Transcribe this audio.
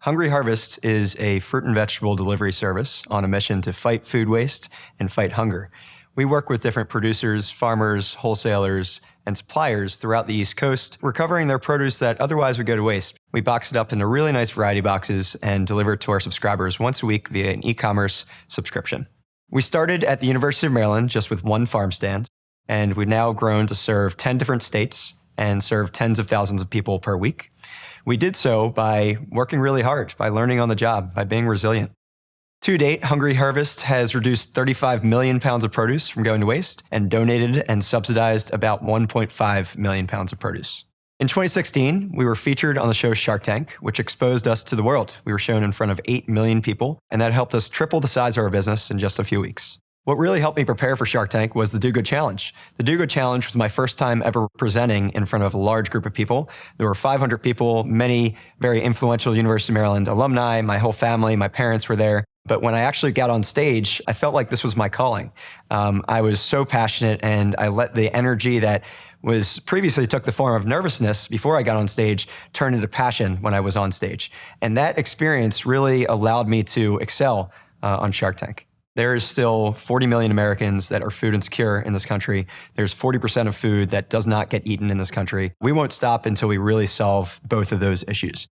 Hungry Harvest is a fruit and vegetable delivery service on a mission to fight food waste and fight hunger. We work with different producers, farmers, wholesalers, and suppliers throughout the East Coast, recovering their produce that otherwise would go to waste. We box it up into really nice variety boxes and deliver it to our subscribers once a week via an e-commerce subscription. We started at the University of Maryland just with one farm stand, and we've now grown to serve 10 different states and serve tens of thousands of people per week. We did so by working really hard, by learning on the job, by being resilient. To date, Hungry Harvest has reduced 35 million pounds of produce from going to waste and donated and subsidized about 1.5 million pounds of produce. In 2016, we were featured on the show Shark Tank, which exposed us to the world. We were shown in front of 8 million people, and that helped us triple the size of our business in just a few weeks. What really helped me prepare for Shark Tank was the Do Good Challenge. The Do Good Challenge was my first time ever presenting in front of a large group of people. There were 500 people, many very influential University of Maryland alumni, my whole family, my parents were there. But when I actually got on stage, I felt like this was my calling. I was so passionate, and I let the energy that was previously took the form of nervousness before I got on stage turn into passion when I was on stage. And that experience really allowed me to excel on Shark Tank. There is still 40 million Americans that are food insecure in this country. There's 40% of food that does not get eaten in this country. We won't stop until we really solve both of those issues.